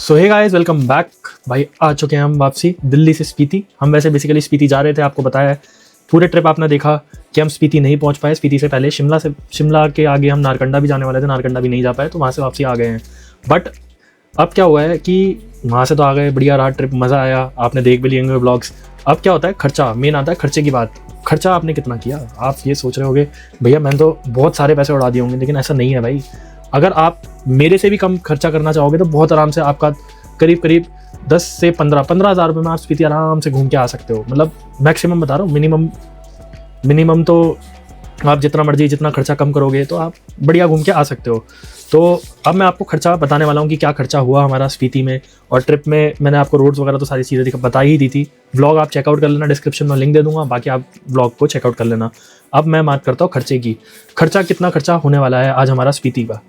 सो hey guys, welcome back. भाई आ चुके हैं हम वापसी दिल्ली से स्पीति। हम वैसे बेसिकली स्पीति जा रहे थे, आपको बताया है। पूरे ट्रिप आपने देखा कि हम स्पीति नहीं पहुंच पाए। स्पीति से पहले शिमला के आगे हम नारकंडा भी जाने वाले थे, नारकंडा भी नहीं जा पाए, तो वहाँ से वापसी आ गए हैं। बट अब क्या हुआ है कि वहाँ से तो आ गए, बढ़िया रहा ट्रिप, मज़ा आया, आपने देख भी लिए होंगे व्लॉग्स। अब क्या होता है, खर्चा मेन आता है। खर्चे की बात, खर्चा आपने कितना किया। आप ये सोच रहे होगे भैया मैंने तो बहुत सारे पैसे उड़ा दिए होंगे, लेकिन ऐसा नहीं है भाई। अगर आप मेरे से भी कम खर्चा करना चाहोगे तो बहुत आराम से आपका करीब 10 से 15 हज़ार रुपये में आप स्पीति आराम से घूम के आ सकते हो। मतलब मैक्सिमम बता रहा हूँ, मिनिमम तो आप जितना मर्जी जितना खर्चा कम करोगे तो आप बढ़िया घूम के आ सकते हो। तो अब मैं आपको खर्चा बताने वाला हूँ कि क्या खर्चा हुआ हमारा स्पीति में और ट्रिप में। मैंने आपको रोड्स वगैरह तो सारी चीज़ें बता ही दी थी। व्लॉग आप चेकआउट कर लेना, डिस्क्रिप्शन में लिंक दे दूंगा, बाकी आप व्लॉग को चेकआउट कर लेना। अब मैं बात करता हूँ खर्चे की। खर्चा कितना खर्चा होने वाला है आज हमारा स्पीति का।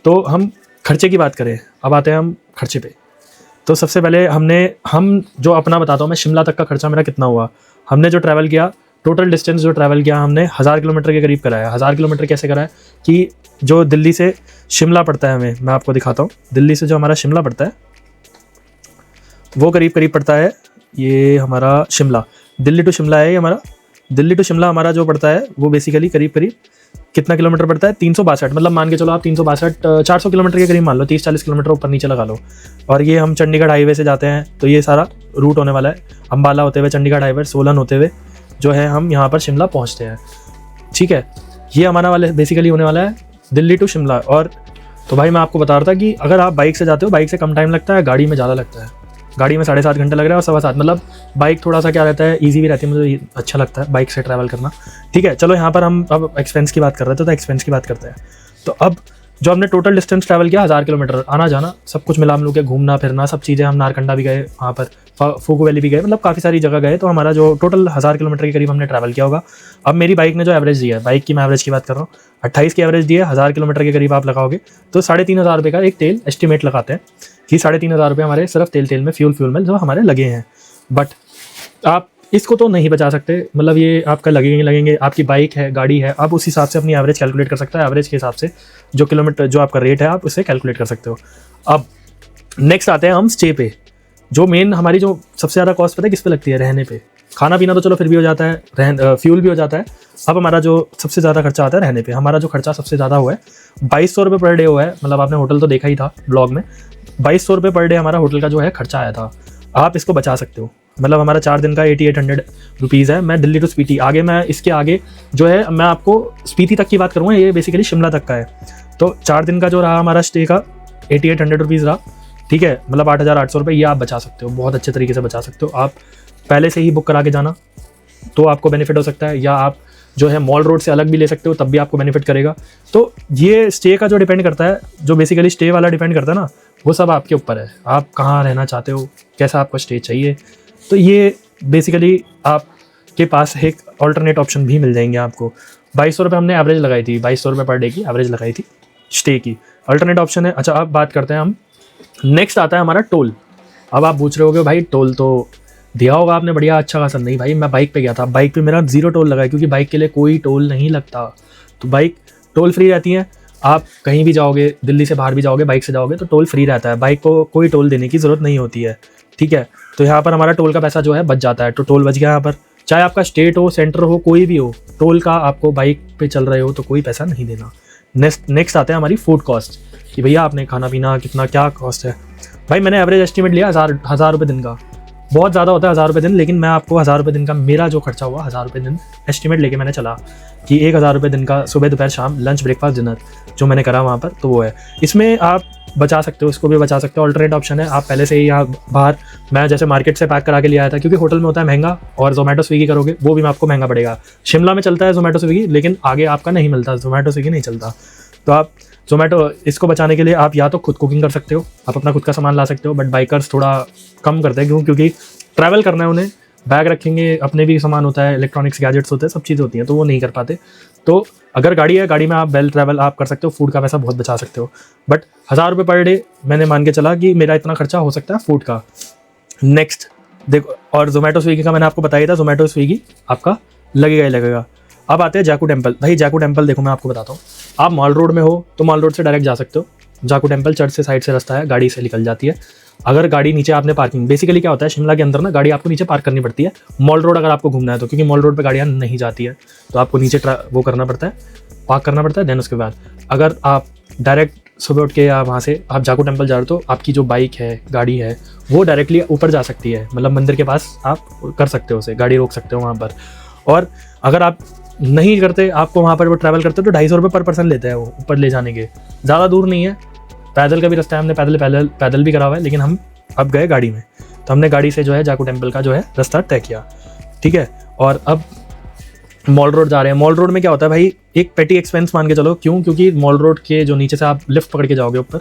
तो हम खर्चे की बात करें, अब आते हैं हम खर्चे पे। तो सबसे पहले हम जो अपना बताता हूँ मैं, शिमला तक का खर्चा मेरा कितना हुआ। हमने जो ट्रैवल किया, टोटल डिस्टेंस जो ट्रैवल किया हमने 1000 किलोमीटर के करीब कराया। 1000 किलोमीटर कैसे कराया कि जो दिल्ली से शिमला पड़ता है, मैं आपको दिखाता हूँ। दिल्ली से जो हमारा शिमला पड़ता है वो करीब पड़ता है, ये हमारा शिमला, दिल्ली टू शिमला है ये हमारा। दिल्ली टू शिमला हमारा जो पड़ता है वो बेसिकली करीब कितना किलोमीटर पड़ता है, 362। मतलब मान के चलो आप 362 400 किलोमीटर के करीब मान लो, 30-40 किलोमीटर ऊपर नीचे लगा लो। और ये हम चंडीगढ़ हाईवे से जाते हैं, तो ये सारा रूट होने वाला है। अम्बाला होते हुए चंडीगढ़ हाईवे, सोलन होते हुए जो है हम यहाँ पर शिमला पहुँचते हैं। ठीक है, ये हमारा वाले बेसिकली होने वाला है दिल्ली टू शिमला। और तो भाई मैं आपको बता रहा था कि अगर आप बाइक से जाते हो, बाइक से कम टाइम लगता है, गाड़ी में ज़्यादा लगता है। गाड़ी में 7.5 घंटे लग रहा है और 7.25, मतलब बाइक थोड़ा सा क्या रहता है, ईजी भी रहती है। मुझे अच्छा लगता है बाइक से ट्रैवल करना। ठीक है, चलो यहाँ पर हम अब एक्सपेंस की बात कर रहे थे, तो एक्सपेंस की बात करते हैं। तो अब जो हमने टोटल डिस्टेंस ट्रैवल किया 1000 किलोमीटर, आना जाना सब कुछ मिला मिलू के, घूमना फिरना सब चीज़ें, हम नारकंडा भी गए, वहाँ पर फोगो वैली भी गए, मतलब काफ़ी सारी जगह गए। तो हमारा जो टोटल 1000 किलोमीटर के करीब हमने ट्रैवल किया होगा। अब मेरी बाइक ने जो एवरेज दिया है, बाइक की मैं एवरेज की बात कर रहा हूँ, 28 की एवरेज दी है। 1000 किलोमीटर के करीब आप लगाओगे तो 3500 रुपये का एक तेल एस्टिमेट लगाते हैं कि 3500 रुपये हमारे सिर्फ तेल में, फ्यूल में जो हमारे लगे हैं। बट आप इसको तो नहीं बचा सकते, मतलब ये आपका लगेंगे। आपकी बाइक है, गाड़ी है, आप उस हिसाब से अपनी एवरेज कैलकुलेट कर सकते हो। एवरेज के हिसाब से जो किलोमीटर जो आपका रेट है आप उससे कैलकुलेट कर सकते हो। अब नेक्स्ट आते हैं हम स्टे पे। जो मेन हमारी जो सबसे ज़्यादा कॉस्ट पता है किस पे लगती है, रहने पे। खाना पीना तो चलो फिर भी हो जाता है, फ्यूल भी हो जाता है। अब हमारा जो सबसे ज़्यादा खर्चा आता है रहने पे। हमारा जो खर्चा सबसे ज़्यादा हुआ है 2200 रुपये पर डे हुआ है। मतलब आपने होटल तो देखा ही था ब्लॉग में, 2200 रुपये पर डे हमारा होटल का जो है खर्चा आया था। आप इसको बचा सकते हो। मतलब हमारा 4 दिन का 8800 रुपीज़ है। मैं दिल्ली टू स्पीति आगे, मैं इसके आगे जो है मैं आपको स्पीति तक की बात करूँगा, ये बेसिकली शिमला तक का है। तो 4 दिन का जो रहा हमारा स्टे का 8800 रुपीज़ रहा। ठीक है, मतलब 8800 रुपये ये आप बचा सकते हो, बहुत अच्छे तरीके से बचा सकते हो। आप पहले से ही बुक करा के जाना तो आपको बेनिफिट हो सकता है, या आप जो है मॉल रोड से अलग भी ले सकते हो, तब भी आपको बेनिफिट करेगा। तो ये स्टे का जो डिपेंड करता है, जो बेसिकली स्टे वाला डिपेंड करता है ना, वो सब आपके ऊपर है। आप कहाँ रहना चाहते हो, कैसा आपको स्टे चाहिए। तो ये बेसिकली आपके पास एक ऑल्टरनेट ऑप्शन भी मिल जाएंगे आपको। 2200 रुपये हमने एवरेज लगाई थी, 2200 रुपये पर डे की एवरेज लगाई थी स्टे की। अल्टरनेट ऑप्शन है। अच्छा, अब बात करते हैं हम, नेक्स्ट आता है हमारा टोल। अब आप पूछ रहे होगे भाई टोल तो दिया होगा आपने बढ़िया अच्छा खासा। नहीं भाई, मैं बाइक पे गया था, बाइक पे मेरा 0 टोल लगा है, क्योंकि बाइक के लिए कोई टोल नहीं लगता। तो बाइक टोल फ्री रहती है। आप कहीं भी जाओगे, दिल्ली से बाहर भी जाओगे, बाइक से जाओगे तो टोल फ्री रहता है, बाइक को कोई टोल देने की ज़रूरत नहीं होती है। ठीक है, तो यहाँ पर हमारा टोल का पैसा जो है बच जाता है। तो टोल बच गया यहाँ पर, चाहे आपका स्टेट हो, सेंटर हो, कोई भी हो, टोल का आपको बाइक पे चल रहे हो तो कोई पैसा नहीं देना। नेक्स्ट आते हैं हमारी फूड कॉस्ट, कि भैया आपने खाना पीना कितना क्या कॉस्ट है। भाई मैंने एवरेज एस्टिमेट लिया 1000 रुपये दिन का। बहुत ज़्यादा होता है 1000 रुपये दिन, लेकिन मैं आपको 1000 रुपये दिन का मेरा जो खर्चा हुआ 1000 रुपये दिन एस्टिमेट लेके मैंने चला कि 1000 रुपये दिन का सुबह दोपहर शाम लंच ब्रेकफास्ट डिनर जो मैंने करा वहाँ पर, तो वो है। इसमें आप बचा सकते हो, इसको भी बचा सकते हो। अल्टरनेट ऑप्शन है, आप पहले से ही यहाँ बाहर, मैं जैसे मार्केट से पैक करा के ले आया था, क्योंकि होटल में होता है महंगा, और जोमेटो स्विगी करोगे वो भी आपको महंगा पड़ेगा। शिमला में चलता है जोमेटो स्विगी, लेकिन आगे आपका नहीं मिलता, जोमेटो स्विगी नहीं चलता। तो आप जोमेटो, इसको बचाने के लिए आप या तो खुद कुकिंग कर सकते हो, आप अपना खुद का सामान ला सकते हो। बट बाइकर्स थोड़ा कम करते हैं, क्योंकि ट्रैवल करना है उन्हें, बैग रखेंगे, अपने भी सामान होता है, इलेक्ट्रॉनिक्स गैजेट्स होते हैं, सब चीज़ें होती हैं, तो वो नहीं कर पाते। तो अगर गाड़ी है, गाड़ी में आप वेल ट्रैवल आप कर सकते हो, फूड का पैसा बहुत बचा सकते हो। बट 1000 रुपये पर डे मैंने मान के चला कि मेरा इतना खर्चा हो सकता है फूड का। नेक्स्ट देखो, और जोमेटो स्विगी का मैंने आपको बताया था, जोमेटो स्विगी आपका लगेगा ही लगेगा। अब आते हैं जाकू टेम्पल। भाई जाकू टेम्पल देखो, मैं आपको बताता हूँ, आप मॉल रोड में हो तो मॉल रोड से डायरेक्ट जा सकते हो। जाकू टेम्पल चर्च से साइड से रास्ता है, गाड़ी से निकल जाती है। अगर गाड़ी नीचे आपने पार्किंग, बेसिकली क्या होता है शिमला के अंदर ना गाड़ी आपको नीचे पार्क करनी पड़ती है मॉल रोड अगर आपको घूमना है तो, क्योंकि मॉल रोड पे गाड़ियाँ नहीं जाती है, तो आपको नीचे वो करना पड़ता है, पार्क करना पड़ता है। देन उसके बाद अगर आप डायरेक्ट सुबह उठ के या वहाँ से आप जाकू टेम्पल जा रहे हो तो आपकी जो बाइक है, गाड़ी है, वो डायरेक्टली ऊपर जा सकती है, मतलब मंदिर के पास आप कर सकते हो उसे, गाड़ी रोक सकते हो वहाँ पर। और अगर आप नहीं करते, आपको वहाँ पर वो ट्रैवल करते हो तो 250 रुपये पर पर्सन लेते हैं वो ऊपर ले जाने के, ज़्यादा दूर नहीं है, पैदल का भी रास्ता है, हमने पैदल भी करा हुआ है, लेकिन हम अब गए गाड़ी में, तो हमने गाड़ी से जो है जाकू टेम्पल का जो है रास्ता तय किया, ठीक है। और अब मॉल रोड जा रहे हैं। मॉल रोड में क्या होता है भाई, एक पेटी एक्सपेंस मान के चलो, क्यों, क्योंकि मॉल रोड के जो नीचे से आप लिफ्ट पकड़ के जाओगे ऊपर,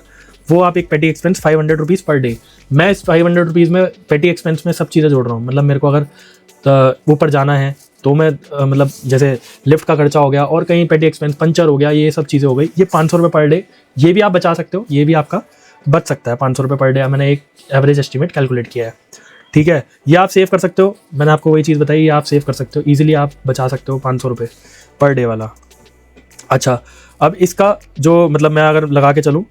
वो आप एक पेटी एक्सपेंस 500 रुपीज़ पर डे। मैं इस 500 रुपीज़ में पेटी एक्सपेंस में सब चीज़ें जोड़ रहा हूँ, मतलब मेरे को अगर ऊपर जाना है तो मैं मतलब जैसे लिफ्ट का खर्चा हो गया और कहीं पेटी एक्सपेंस पंचर हो गया, ये सब चीज़ें हो गई, ये 500 रुपये पर डे, ये भी आप बचा सकते हो, ये भी आपका बच सकता है 500 रुपये पर डे। मैंने एक एवरेज एस्टिमेट कैलकुलेट किया है, ठीक है। ये आप सेव कर सकते हो, मैंने आपको वही चीज़ बताई, ये आप सेव कर सकते हो ईजिली, आप बचा सकते हो 500 रुपये पर डे वाला। अच्छा, अब इसका जो मतलब मैं अगर लगा के चलूँ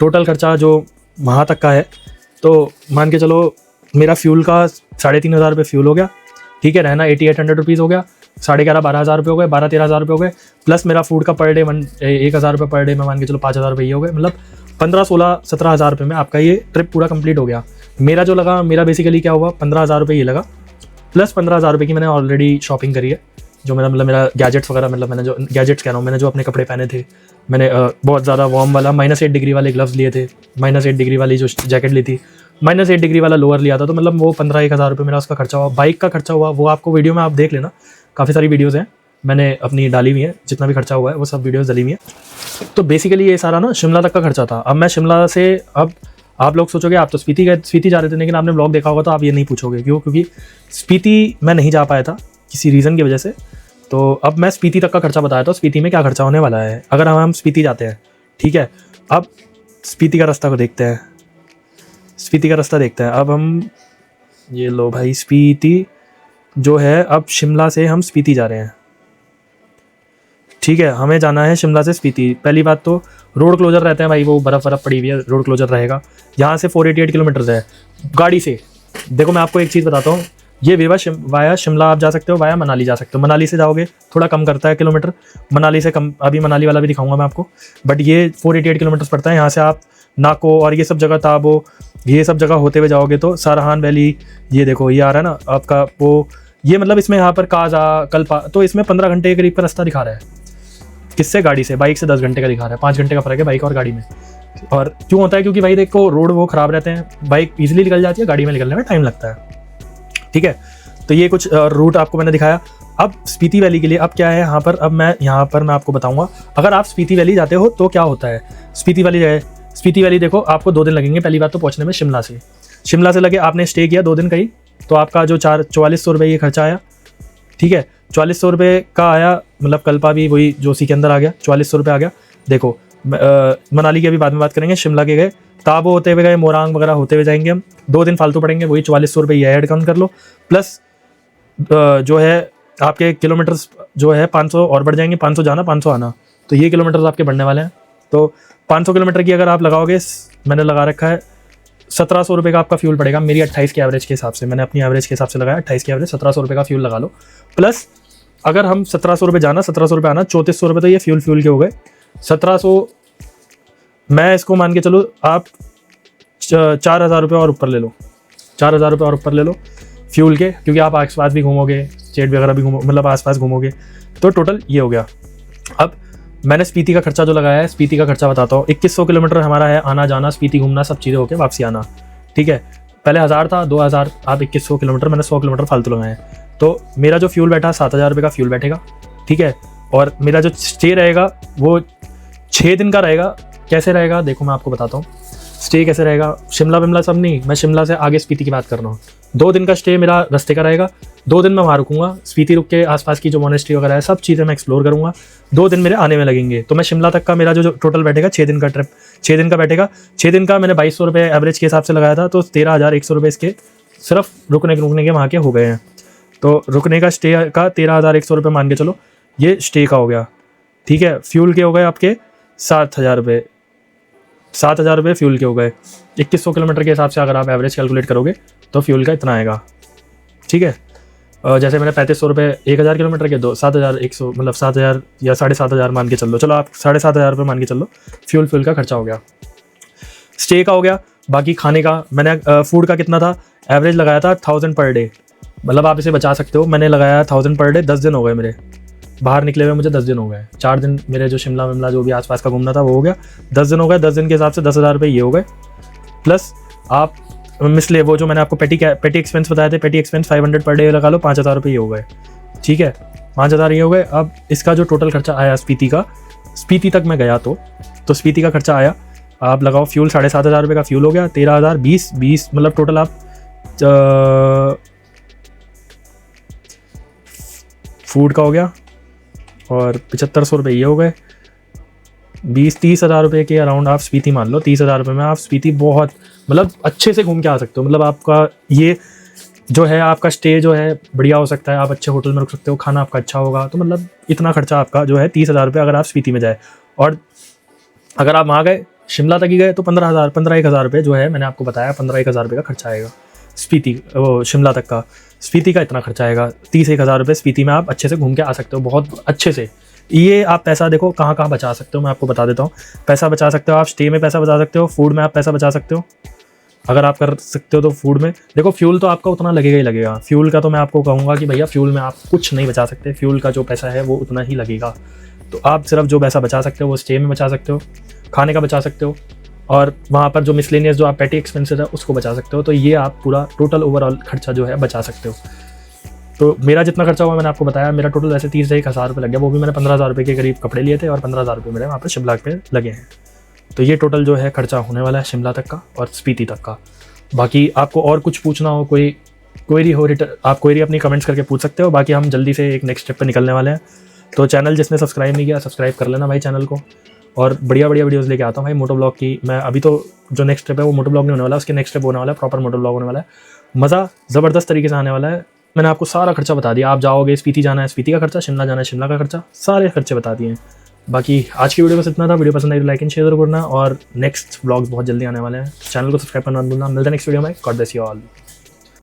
टोटल खर्चा जो वहाँ तक का है, तो मान के चलो मेरा फ्यूल का 3,500 रुपये फ्यूल हो गया, ठीक है। रहना 8800 रुपीज़ हो गया, 11,500 12,000 रुपये हो गए, 12-13,000 रुपये हो गए, प्लस मेरा फूड का पर डे 1,000 रुपये पर डे में मान के चलो 5,000 रुपये ये हो गए, मतलब 15-16-17,000 रुपये में आपका ये ट्रिप पूरा कंप्लीट हो गया। मेरा जो लगा, मेरा बेसिकली क्या हुआ, 15,000 रुपये ये लगा, प्लस 15,000 रुपये की मैंने ऑलरेडी शॉपिंग करी है, जो मेरा गैजेट्स वगैरह, मतलब मैंने जो गैजेट्स कह रहा हूँ, मैंने जो अपने कपड़े पहने थे, मैंने बहुत ज़्यादा वार्म वाला -8 डिग्री वाले ग्लव्स लिए थे, -8 डिग्री वाली जो जैकेट ली थी, -8 डिग्री वाला लोअर लिया था, तो मतलब वो 15-1,000 रुपये मेरा उसका खर्चा हुआ। बाइक का खर्चा हुआ, वो आपको वीडियो में आप देख लेना, काफ़ी सारी वीडियोज़ हैं मैंने अपनी डाली हुई हैं, जितना भी खर्चा हुआ है वो सब वीडियोज़ डाली हुई हैं। तो बेसिकली ये सारा ना शिमला तक का खर्चा था। अब मैं शिमला से, अब आप लोग सोचोगे आप तो स्पीति जा रहे थे, लेकिन आपने ब्लॉग देखा होगा तो आप ये नहीं पूछोगे क्यों, क्योंकि स्पीति मैं नहीं जा पाया था किसी रीज़न की वजह से। तो अब मैं स्पीति तक का खर्चा बताया था, स्पीति में क्या खर्चा होने वाला है अगर हम स्पीति जाते हैं, ठीक है। अब स्पीति का रास्ता को देखते हैं, स्पीति का रास्ता देखते हैं। अब हम ये लो भाई, स्पीति जो है, अब शिमला से हम स्पीति जा रहे हैं, ठीक है। हमें जाना है शिमला से स्पीति। पहली बात तो रोड क्लोजर रहते हैं भाई, वो बर्फ़ पड़ी हुई है, रोड क्लोजर रहेगा। यहाँ से 488 किलोमीटर है गाड़ी से। देखो मैं आपको एक चीज़ बताता हूँ, ये वाया शिमला आप जा सकते हो, वाया मनाली जा सकते हो। मनाली से जाओगे थोड़ा कम करता है किलोमीटर, मनाली से कम, अभी मनाली वाला भी दिखाऊंगा मैं आपको, बट ये 488 किलोमीटर पड़ता है। यहाँ से आप नाको और ये सब जगह, ताबो, ये सब जगह होते हुए जाओगे तो सारहान वैली, ये देखो ये आ रहा है ना आपका वो, ये मतलब इसमें यहाँ पर काजा कल्पा, तो इसमें 15 घंटे के करीब का रास्ता दिखा रहा है। किससे? गाड़ी से। बाइक से 10 घंटे का दिखा रहा है, 5 घंटे का फर्क है बाइक और गाड़ी में। और क्यों होता है? क्योंकि भाई देखो रोड वो ख़राब रहते हैं, बाइक ईजिली निकल जाती है, गाड़ी में निकलने में टाइम लगता है, ठीक है। तो ये कुछ रूट आपको मैंने दिखाया। अब स्पीति वैली के लिए अब क्या है यहाँ पर, अब मैं यहाँ पर मैं आपको बताऊँगा अगर आप स्पीति वैली जाते हो तो क्या होता है। स्पीति वैली जाए, स्पीति वैली देखो आपको 2 दिन लगेंगे पहली बात तो पहुँचने में। शिमला से लगे आपने स्टे किया 2 दिन का ही, तो आपका जो 4400 रुपये ये खर्चा आया, ठीक है। 4400 रुपये का आया, मतलब कल्पा भी वही जो उसी के अंदर आ गया, 4400 रुपये आ गया। देखो मनाली की अभी बाद में बात करेंगे, शिमला के गए, ताबो होते हुए गए, मोरांग वगैरह होते हुए जाएंगे हम, 2 दिन फालतू पड़ेंगे, वही 4400 रुपये ये ऐड काउंट कर लो, प्लस जो है आपके किलोमीटर्स जो है 500 और बढ़ जाएंगे, 500 जाना 500 आना, तो ये किलोमीटर्स आपके बढ़ने वाले हैं। तो 500 किलोमीटर की अगर आप लगाओगे, मैंने लगा रखा है 1700 रुपये का आपका फ्यूल पड़ेगा मेरी 28 के एवरेज के हिसाब से, मैंने अपनी एवरेज के हिसाब से लगाया 28 के एवरेज, 1700 रुपये का फ्यूल लगा लो। प्लस अगर हम 1700 रुपये जाना 1700 रुपये आना, 3400 रुपये तो ये फ्यूल के हो गए। 1700 मैं इसको मान के चलो आप 4,000 रुपये और ऊपर ले लो, 4,000 रुपये और ऊपर ले लो फ्यूल के, क्योंकि आप आसपास भी घूमोगे, स्टेट वगैरह भी मतलब आसपास घूमोगे, तो टोटल ये हो गया। अब मैंने स्पीति का खर्चा जो लगाया है, स्पीति का खर्चा बताता हूँ। 2100 किलोमीटर हमारा है आना जाना, स्पीति घूमना, सब चीज़ें होके वापसी आना, ठीक है। पहले 1000 था, 2000, आप 2100 किलोमीटर, मैंने 100 किलोमीटर फालतू लगाए हैं, तो मेरा जो फ्यूल बैठा 7000 रुपये का फ्यूल बैठेगा, ठीक है। और मेरा जो स्टे रहेगा वो 6 दिन का रहेगा। कैसे रहेगा देखो मैं आपको बताता हूँ स्टे कैसे रहेगा। शिमला विमला सब नहीं, मैं शिमला से आगे स्पीति की बात कर रहा हूँ। 2 दिन का स्टे मेरा रास्ते का रहेगा, 2 दिन मैं वहाँ रुकूंगा, स्पीति रुक के आसपास की जो मोनेस्ट्री वगैरह है सब चीज़ें मैं एक्सप्लोर करूँगा। 2 दिन मेरे आने में लगेंगे, तो मैं शिमला तक का मेरा जो टोटल बैठेगा 6 दिन का ट्रिप, 6 दिन का बैठेगा। 6 दिन का मैंने 2200 रुपये एवरेज के हिसाब से लगाया था, तो 13,100 रुपये इसके सिर्फ रुकने के वहाँ के हो गए हैं। तो रुकने का स्टे का 13,100 रुपये मान के चलो, ये स्टे का हो गया, ठीक है। फ्यूल के हो गए आपके 7,000 रुपये, 7,000 रुपये फ्यूल के हो गए। 2100 किलोमीटर के हिसाब से अगर आप एवरेज कैलकुलेट करोगे तो फ्यूल का इतना आएगा, ठीक है। जैसे मैंने 3500 रुपये 1000 किलोमीटर के 7100 मतलब 7000 या 7500 मान के चल लो, चलो आप 7500 रुपये मान के चल लो, फ्यूल का खर्चा हो गया। स्टे का हो गया, बाकी खाने का मैंने फूड का कितना था, एवरेज लगाया था 1000 पर डे, मतलब आप इसे बचा सकते हो। मैंने लगाया 1000 पर डे, 10 दिन हो गए मेरे बाहर निकले हुए, मुझे 10 दिन हो गए। 4 दिन मेरे जो शिमला विमला जो भी आसपास का घूमना था वो हो गया, 10 दिन हो गए। 10 दिन के हिसाब से 10,000 रुपये ये हो गए, प्लस आप मिसले वो जो मैंने आपको पेटी एक्सपेंस बताए थे, पेटी एक्सपेंस 500 पर डे लगा लो, 5,000 रुपये ये हो गए, ठीक है। 5,000 ये हो गए। अब इसका जो टोटल खर्चा आया स्पीति का, स्पीति तक मैं गया तो स्पीति का खर्चा आया, आप लगाओ फ्यूल 7,500 रुपये का फ्यूल हो गया, 13,000 20 मतलब टोटल आप फूड का हो गया और 7500 रुपये ये हो गए। 20-30 हज़ार रुपये के अराउंड आप स्पीति मान लो। 30,000 रुपये में आप स्पीति बहुत मतलब अच्छे से घूम के आ सकते हो। मतलब आपका ये जो है आपका स्टे जो है बढ़िया हो सकता है, आप अच्छे होटल में रुक सकते हो, खाना आपका अच्छा होगा। तो मतलब इतना खर्चा आपका जो है 30,000 रुपये अगर आप स्पीति में जाए, और अगर आप वहाँ गए शिमला तक ही गए तो 15,000 रुपये जो है मैंने आपको बताया, 15,000 रुपये का खर्चा आएगा स्पीति वो शिमला तक का। स्पीति का इतना खर्चा आएगा, 30,000 रुपये स्पीति में आप अच्छे से घूम के आ सकते हो बहुत अच्छे से। ये आप पैसा देखो कहाँ कहाँ बचा सकते हो, मैं आपको बता देता हूँ। पैसा बचा सकते हो आप स्टे में, पैसा बचा सकते हो फूड में, आप पैसा बचा सकते हो अगर आप कर सकते हो तो फूड में। देखो फ्यूल तो आपका उतना लगेगा ही लगेगा, फ्यूल का तो मैं आपको कहूँगा कि भैया फ्यूल में आप कुछ नहीं बचा सकते, फ्यूल का जो पैसा है वो उतना ही लगेगा। तो आप सिर्फ जो पैसा बचा सकते हो वो स्टे में बचा सकते हो, खाने का बचा सकते हो, और वहाँ पर जो मिसलेनियस जो आप पेटी एक्सपेंसेस है उसको बचा सकते हो। तो ये आप पूरा टोटल ओवरऑल खर्चा जो है बचा सकते हो। तो मेरा जितना खर्चा हुआ मैंने आपको बताया, मेरा टोटल वैसे 30,000 रुपये लग गया, वो भी मैंने 15,000 रुपये के करीब कपड़े लिए थे और 15,000 रुपये मेरे वहाँ पर शिमला पे लगे हैं। तो ये टोटल जो है खर्चा होने वाला है शिमला तक का और स्पीति तक का। बाकी आपको और कुछ पूछना हो, कोई क्वेरी हो आप क्वेरी अपनी कमेंट्स करके पूछ सकते हो। बाकी हम जल्दी से एक नेक्स्ट स्टेप पे निकलने वाले हैं। तो चैनल जिसने सब्सक्राइब नहीं किया सब्सक्राइब कर लेना भाई चैनल को, और बढ़िया वीडियोज़ लेके आता हूँ भाई मोटो ब्लॉग की। मैं अभी तो जो नेक्स्ट स्टेप है वो मोटो ब्लॉग नहीं होने वाला, उसके नेक्स्ट स्टेप होने वाला है प्रॉपर मोटो ब्लॉग होने वाला है। मज़ा ज़बरदस्त तरीके से आने वाला है। मैंने आपको सारा खर्चा बता दिया, आप जाओगे स्पीति जाना है स्पीति का खर्चा, शिमला जाना है शिमला का खर्चा, सारे खर्चे बता दिए हैं। बाकी आज की वीडियो बस इतना था। वीडियो पसंद आई तो लाइक एंड शेयर करना, और नेक्स्ट ब्लॉग्स बहुत जल्दी आने वाले हैं। चैनल को सब्सक्राइब करना मत भूलना। मिलते हैं नेक्स्ट वीडियो में। God bless you all.